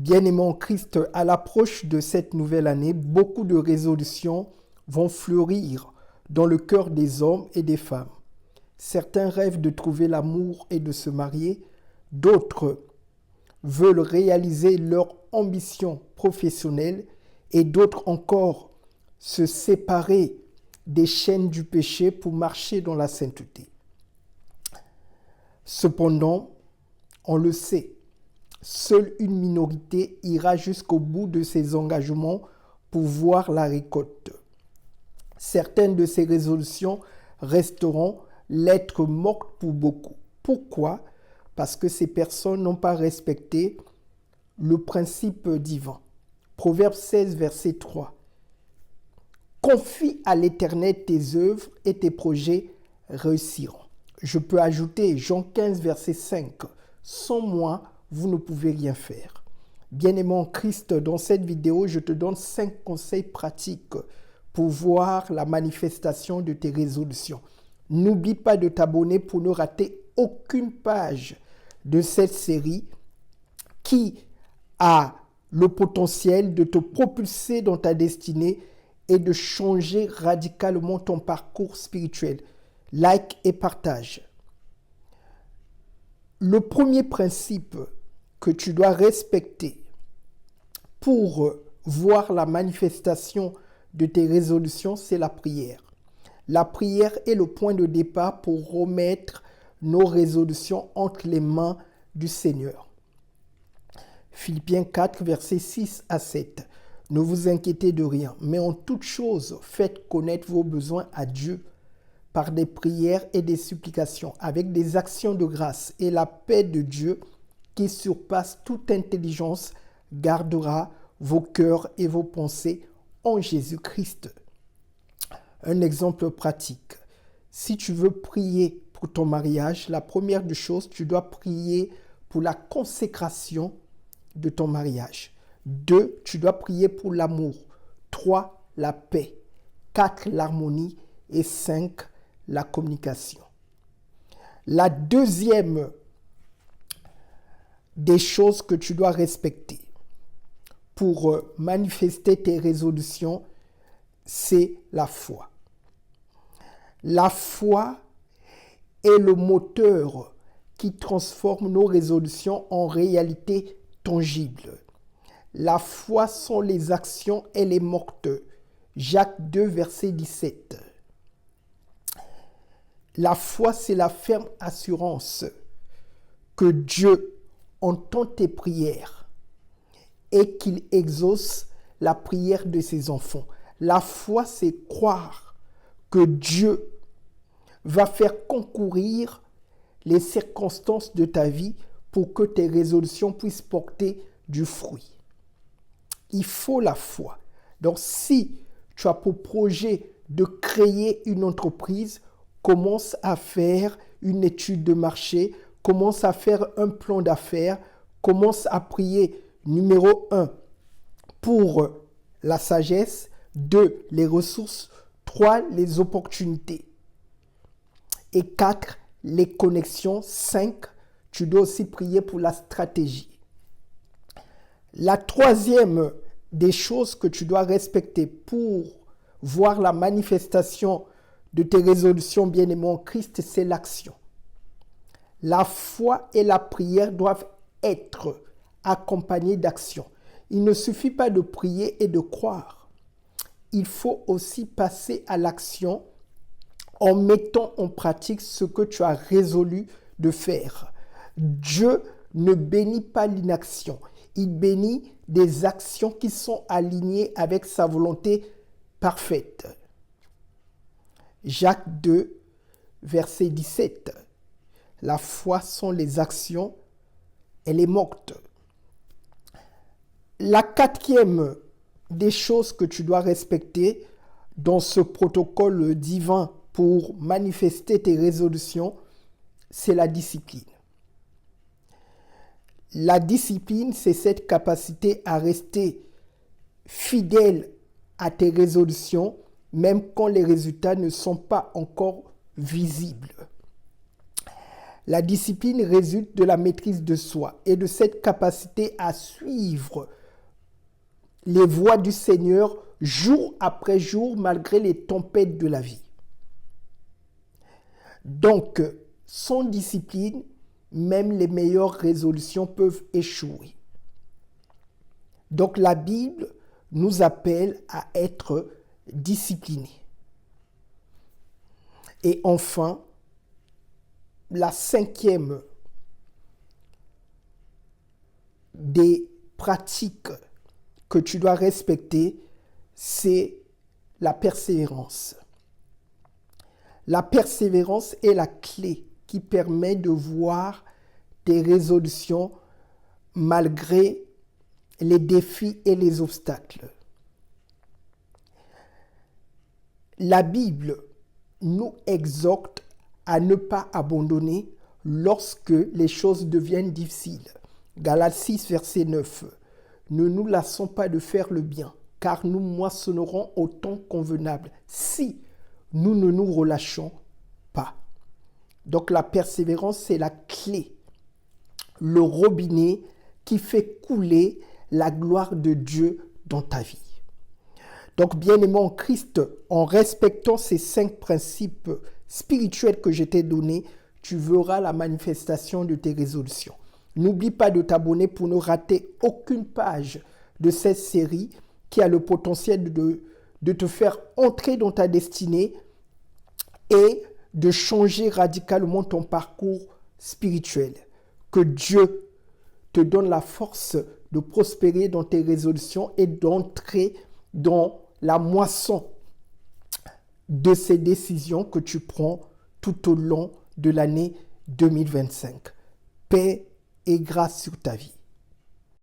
Bien-aimés en Christ, à l'approche de cette nouvelle année, beaucoup de résolutions vont fleurir dans le cœur des hommes et des femmes. Certains rêvent de trouver l'amour et de se marier, d'autres veulent réaliser leur ambition professionnelle et d'autres encore se séparer des chaînes du péché pour marcher dans la sainteté. Cependant, on le sait, seule une minorité ira jusqu'au bout de ses engagements pour voir la récolte. Certaines de ces résolutions resteront lettres mortes pour beaucoup. Pourquoi? Parce que ces personnes n'ont pas respecté le principe divin. Proverbe 16, verset 3. Confie à l'Éternel tes œuvres et tes projets réussiront. Je peux ajouter Jean 15, verset 5. Sans moi, vous ne pouvez rien faire. Bien-aimé en Christ, dans cette vidéo, je te donne 5 conseils pratiques pour voir la manifestation de tes résolutions. N'oublie pas de t'abonner pour ne rater aucune page de cette série qui a le potentiel de te propulser dans ta destinée et de changer radicalement ton parcours spirituel. Like et partage. Le premier principe que tu dois respecter pour voir la manifestation de tes résolutions, c'est la prière. La prière est le point de départ pour remettre nos résolutions entre les mains du Seigneur. Philippiens 4, versets 6 à 7. Ne vous inquiétez de rien, mais en toute chose, faites connaître vos besoins à Dieu par des prières et des supplications, avec des actions de grâce, et la paix de Dieu, qui surpasse toute intelligence, gardera vos cœurs et vos pensées en Jésus-Christ. Un exemple pratique. Si tu veux prier pour ton mariage, la première des choses, tu dois prier pour la consécration de ton mariage. 2, tu dois prier pour l'amour. 3, la paix. 4, l'harmonie. Et 5, la communication. La deuxième des choses que tu dois respecter pour manifester tes résolutions, c'est la foi. La foi est le moteur qui transforme nos résolutions en réalité tangible. La foi sont les actions, elle est morte. Jacques 2, verset 17. La foi, c'est la ferme assurance que Dieu entend tes prières et qu'il exauce la prière de ses enfants. La foi, c'est croire que Dieu va faire concourir les circonstances de ta vie pour que tes résolutions puissent porter du fruit. Il faut la foi. Donc, si tu as pour projet de créer une entreprise, commence à faire une étude de marché, commence à faire un plan d'affaires, commence à prier numéro 1 pour la sagesse, 2 les ressources, 3 les opportunités et 4 les connexions, 5 tu dois aussi prier pour la stratégie. La troisième des choses que tu dois respecter pour voir la manifestation de tes résolutions bien-aimées en Christ, c'est l'action. La foi et la prière doivent être accompagnées d'action. Il ne suffit pas de prier et de croire. Il faut aussi passer à l'action en mettant en pratique ce que tu as résolu de faire. Dieu ne bénit pas l'inaction. Il bénit des actions qui sont alignées avec sa volonté parfaite. Jacques 2, verset 17. La foi sont les actions, elle est morte. La quatrième des choses que tu dois respecter dans ce protocole divin pour manifester tes résolutions, c'est la discipline. La discipline, c'est cette capacité à rester fidèle à tes résolutions, même quand les résultats ne sont pas encore visibles. La discipline résulte de la maîtrise de soi et de cette capacité à suivre les voies du Seigneur jour après jour malgré les tempêtes de la vie. Donc, sans discipline, même les meilleures résolutions peuvent échouer. Donc, la Bible nous appelle à être disciplinés. Et enfin, la cinquième des pratiques que tu dois respecter, c'est la persévérance. La persévérance est la clé qui permet de voir tes résolutions malgré les défis et les obstacles. La Bible nous exhorte à ne pas abandonner lorsque les choses deviennent difficiles. Galates 6, verset 9. Ne nous lassons pas de faire le bien, car nous moissonnerons au temps convenable si nous ne nous relâchons pas. Donc la persévérance, c'est la clé, le robinet qui fait couler la gloire de Dieu dans ta vie. Donc, bien-aimé en Christ, en respectant ces 5 principes spirituels que je t'ai donnés, tu verras la manifestation de tes résolutions. N'oublie pas de t'abonner pour ne rater aucune page de cette série qui a le potentiel de te faire entrer dans ta destinée et de changer radicalement ton parcours spirituel. Que Dieu te donne la force de prospérer dans tes résolutions et d'entrer dans la moisson de ces décisions que tu prends tout au long de l'année 2025. Paix et grâce sur ta vie.